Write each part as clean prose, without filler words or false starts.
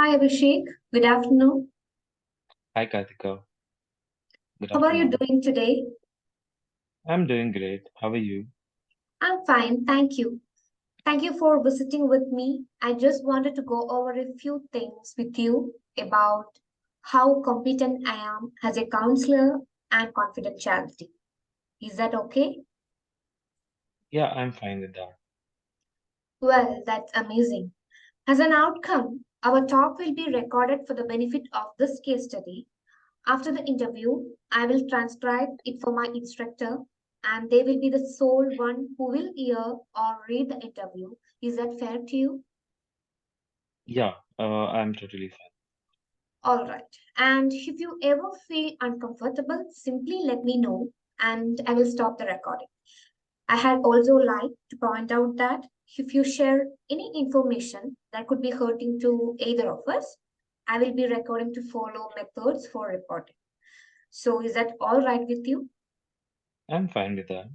Hi Abhishek, good afternoon. Hi Karthika, good How are you afternoon. doing today? I'm doing great. How are you? I'm fine, thank you. Thank you for visiting with me. I just wanted to go over a few things with you about how competent I am as a counselor and confidentiality. Is that okay? Yeah, I'm fine with that. Well, that's amazing. As an outcome, our talk will be recorded for the benefit of this case study. After the interview, I will transcribe it for my instructor, and they will be the sole one who will hear or read the interview. Is that fair to you? Yeah, I'm totally fine. All right. And if you ever feel uncomfortable, simply let me know and I will stop the recording. I had also like to point out that if you share any information that could be hurting to either of us, I will be recording to follow methods for reporting. So, is that all right with you? I'm fine with that.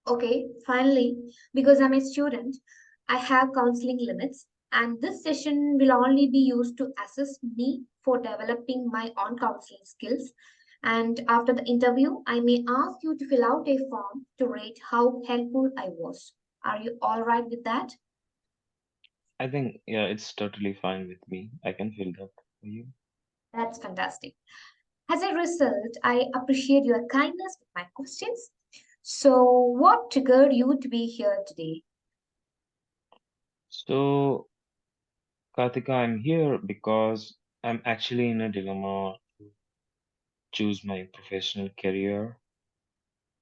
Okay, finally, because I'm a student, I have counseling limits, and this session will only be used to assess me for developing my own counseling skills. And after the interview, I may ask you to fill out a form to rate how helpful I was. Are you all right with that? I think, yeah, it's totally fine with me. I can feel that for you. That's fantastic. As a result, I appreciate your kindness with my questions. So, what triggered you to be here today? So, Karthika, I'm here because I'm actually in a dilemma to choose my professional career.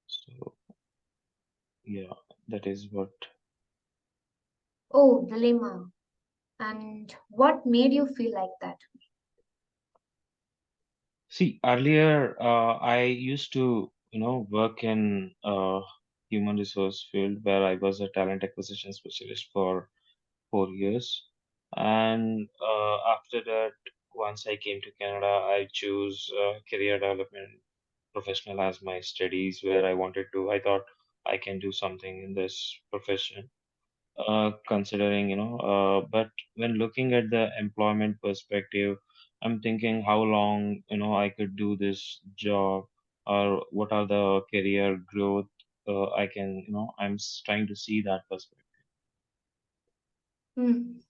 So, yeah, that is what. Oh, dilemma. And what made you feel like that? See, earlier, I used to, work in human resource field where I was a talent acquisition specialist for 4 years. And after that, once I came to Canada, I chose career development professional as my studies where I thought I can do something in this profession. Considering, but when looking at the employment perspective, I'm thinking how long, I could do this job or what are the career growth I can, trying to see that perspective.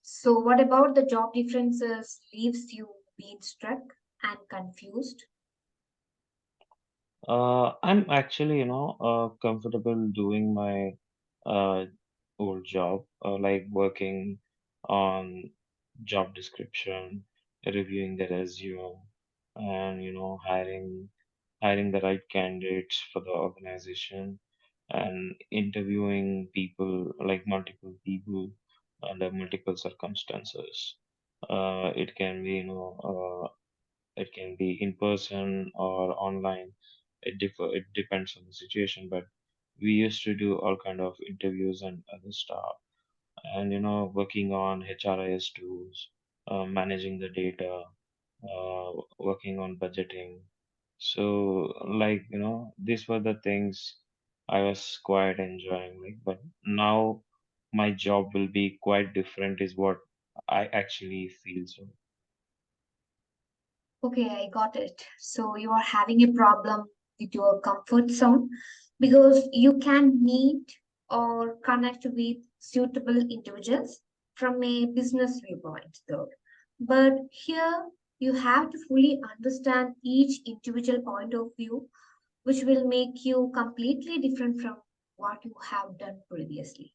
So, what about the job differences leaves you being struck and confused? I'm actually, comfortable doing my uh, old job, like working on job description, reviewing the resume, and hiring the right candidates for the organization, and interviewing people like multiple people under multiple circumstances. It can be, it can be in person or online. It depends on the situation, but we used to do all kind of interviews and other stuff, and working on HRIS tools, managing the data, working on budgeting. So like these were the things I was quite enjoying. Like, but now my job will be quite different, is what I actually feel. So Okay, I got it. So, you are having a problem with your comfort zone because you can meet or connect with suitable individuals from a business viewpoint, though. But here, you have to fully understand each individual point of view, which will make you completely different from what you have done previously.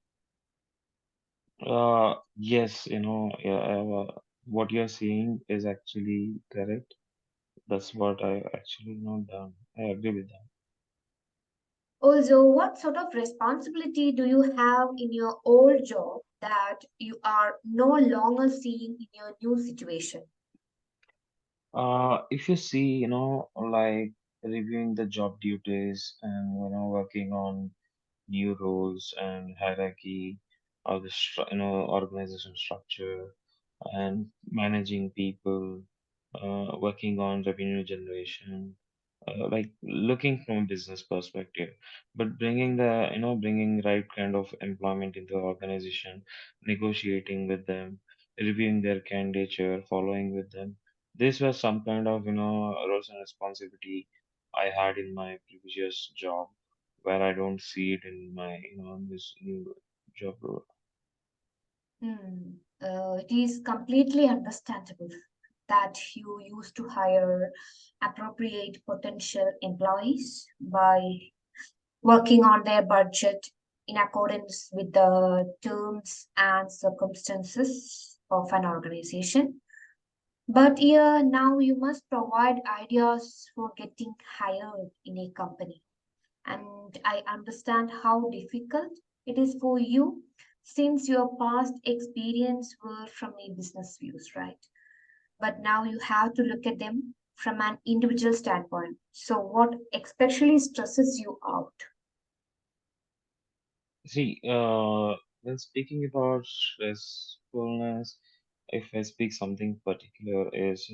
yes, yeah, what you're saying is actually correct. That's what I actually know done. I agree with that. Also, what sort of responsibility do you have in your old job that you are no longer seeing in your new situation? If you see, like reviewing the job duties and working on new roles and hierarchy of the organization structure and managing people, working on revenue generation, like looking from a business perspective, but bringing right kind of employment into the organization, negotiating with them. reviewing their candidature, following with them. This was some kind of, roles and responsibility I had in my previous job, where I don't see it in my, this new job role. Hmm. It is completely understandable that you used to hire appropriate potential employees by working on their budget in accordance with the terms and circumstances of an organization. But here now you must provide ideas for getting hired in a company. And I understand how difficult it is for you since your past experience were from a business views, right? But now you have to look at them from an individual standpoint. So what especially stresses you out? See, when speaking about stressfulness, if I speak something particular is,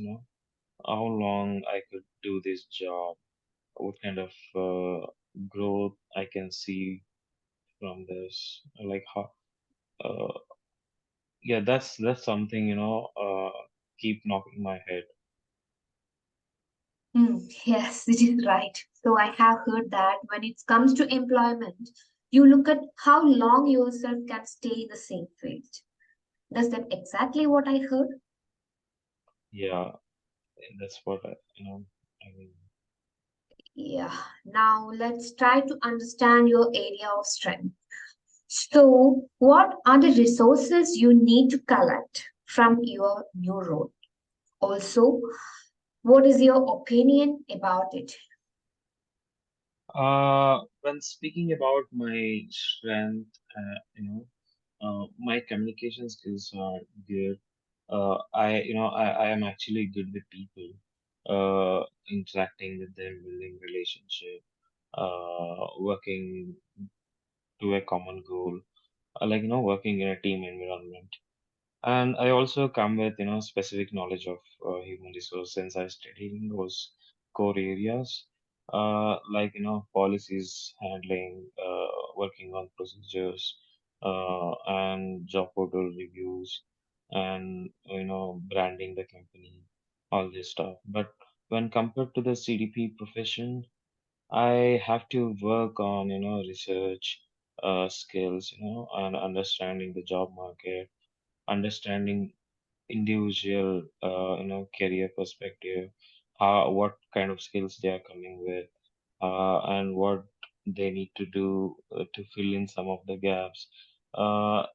how long I could do this job, what kind of growth I can see from this, like how, uh, yeah, that's something, keep knocking my head. Hmm, yes, it is right. So I have heard that when it comes to employment, you look at how long yourself can stay in the same field. That's that exactly what I heard? Yeah, that's what I mean. Yeah. Now let's try to understand your area of strength. So, what are the resources you need to collect from your new role? Also, what is your opinion about it? When speaking about my strength, my communication skills are good. I am actually good with people, interacting with them, building relationship, working to a common goal, working in a team environment. And I also come with, specific knowledge of human resource since I studied in those core areas, policies handling, working on procedures, and job portal reviews, and, branding the company, all this stuff. But when compared to the CDP profession, I have to work on, research, skills, and understanding the job market, understanding individual career perspective, how what kind of skills they are coming with, and what they need to do to fill in some of the gaps, uh,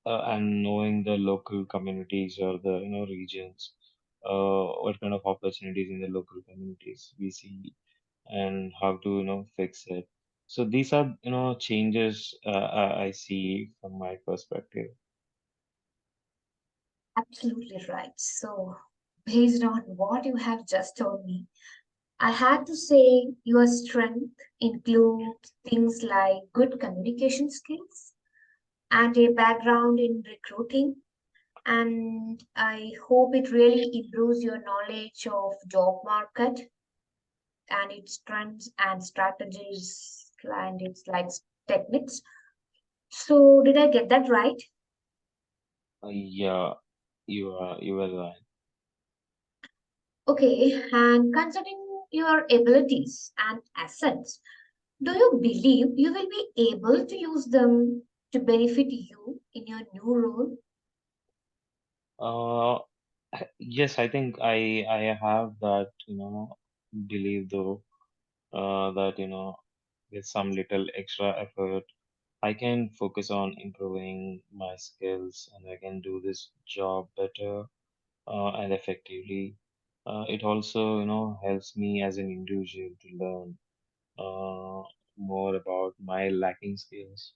and knowing the local communities or the regions, what kind of opportunities in the local communities we see, and how to fix it. So these are changes I see from my perspective. Absolutely right. So, based on what you have just told me, I had to say your strength includes things like good communication skills and a background in recruiting. And I hope it really improves your knowledge of job market and its trends and strategies and its like techniques. So did I get that right? Yeah, you are right. Okay, and considering your abilities and assets, do you believe you will be able to use them to benefit you in your new role? Uh, yes, I think I have that, belief though, that, with some little extra effort, I can focus on improving my skills and I can do this job better, and effectively. It also, helps me as an individual to learn, uh, more about my lacking skills.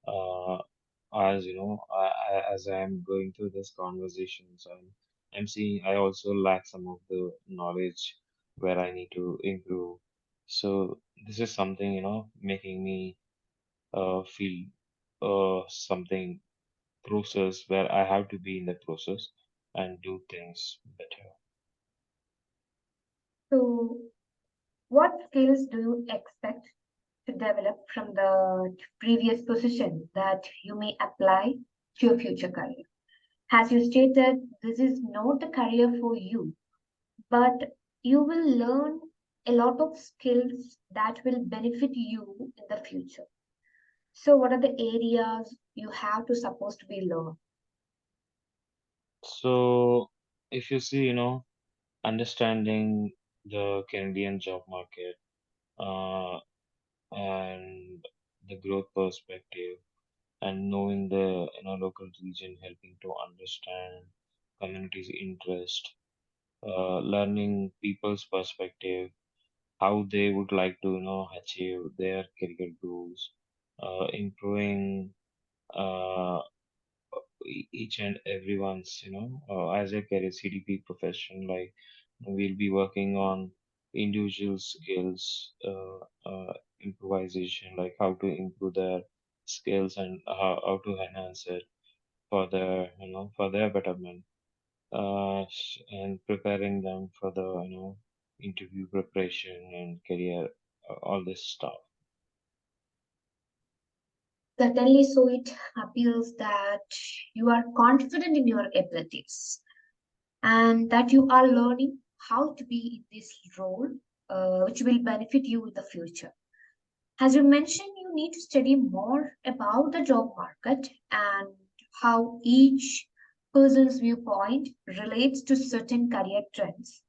uh, as as I'm going through this conversations, I'm seeing I also lack some of the knowledge where I need to improve. So this is something, making me feel something process where I have to be in the process and do things better. So what skills do you expect to develop from the previous position that you may apply to your future career? As you stated, this is not the career for you, but you will learn a lot of skills that will benefit you in the future. So, what are the areas you have to supposed to be learn? So if you see, understanding the Canadian job market, uh, and the growth perspective, and knowing the local region, helping to understand communities' interest, learning people's perspective, how they would like to achieve their career goals, improving uh, each and everyone's as a career CDP profession, like we'll be working on individual skills, improvisation, like how to improve their skills and how to enhance it for their for their betterment, and preparing them for the interview preparation and career, all this stuff. Certainly, so it appears that you are confident in your abilities and that you are learning how to be in this role, which will benefit you in the future. As you mentioned, you need to study more about the job market and how each person's viewpoint relates to certain career trends.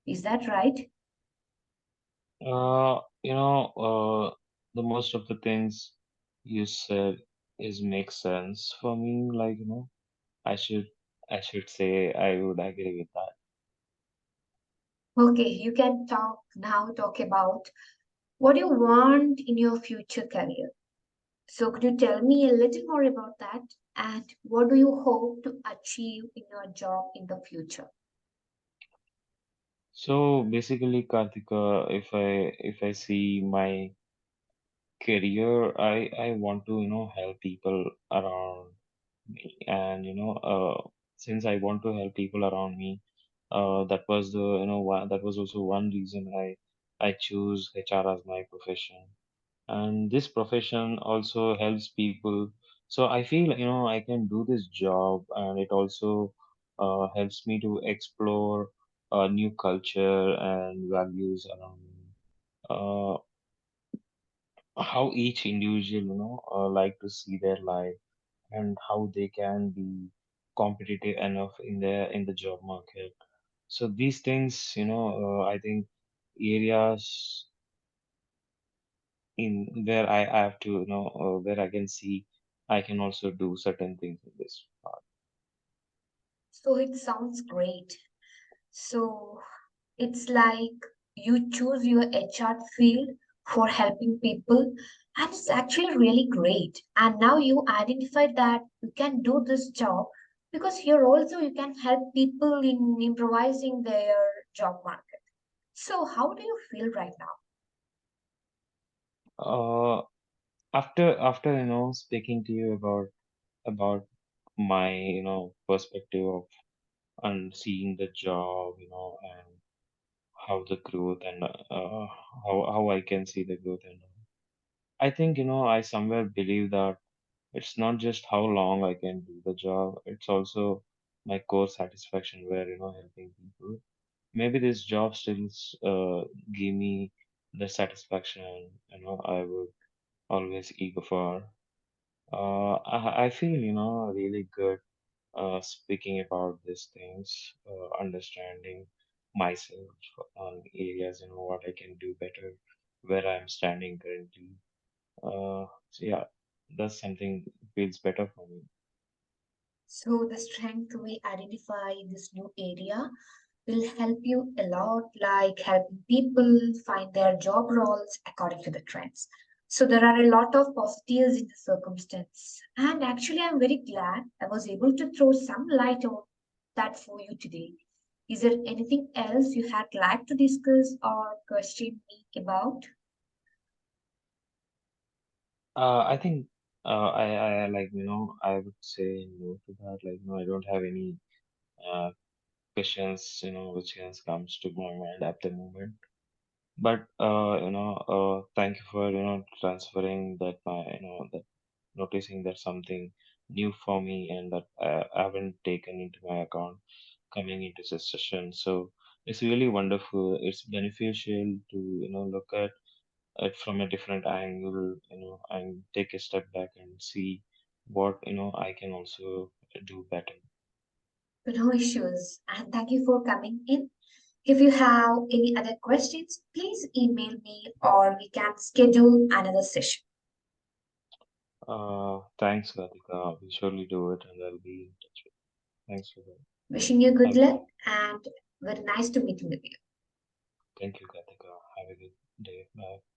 Is that right? The most of the things you said is make sense for me. Like, I should I should say I would agree with that. Okay, you can talk about what you want in your future career. So could you tell me a little more about that? And what do you hope to achieve in your job in the future? So basically, Kartika, if I see my career, I want to help people around me, and since I want to help people around me, that was the that was also one reason I choose HR as my profession. And this profession also helps people, so I feel I can do this job, and it also helps me to explore new culture and values around me, uh, how each individual like to see their life, and how they can be competitive enough in the job market. So these things, I think areas in where I have to, where I can see I can also do certain things in this part. So it sounds great. So it's like you choose your HR field for helping people, and it's actually really great. And now you identify that you can do this job because here also you can help people in improvising their job market. So, how do you feel right now? Uh, after speaking to you about my perspective of and seeing the job, and how the growth and how I can see the growth, and I think I somewhere believe that it's not just how long I can do the job, it's also my core satisfaction where helping people. Maybe this job still give me the satisfaction I would always eager for. I feel really good speaking about these things, understanding myself on areas, what I can do better, where I'm standing currently. So yeah, that's something feels better for me. So, the strength we identify this new area will help you a lot, like helping people find their job roles according to the trends. So there are a lot of positives in the circumstance. And actually, I'm very glad I was able to throw some light on that for you today. Is there anything else you had like to discuss or question me about? I think I like I would say no to that. Like no, I don't have any uh, questions which has comes to my mind at the moment. But thank you for transferring that my that noticing that something new for me and that I haven't taken into my account coming into this session. So it's really wonderful. It's beneficial to, look at it from a different angle, and take a step back and see what, I can also do better. No issues. And thank you for coming in. If you have any other questions, please email me or we can schedule another session. Thanks, Radhika. We'll surely do it and I'll be in touch with you. Thanks for that. Wishing you good Have a luck and very nice to meet with you. Thank you, Radhika. Have a good day. Bye.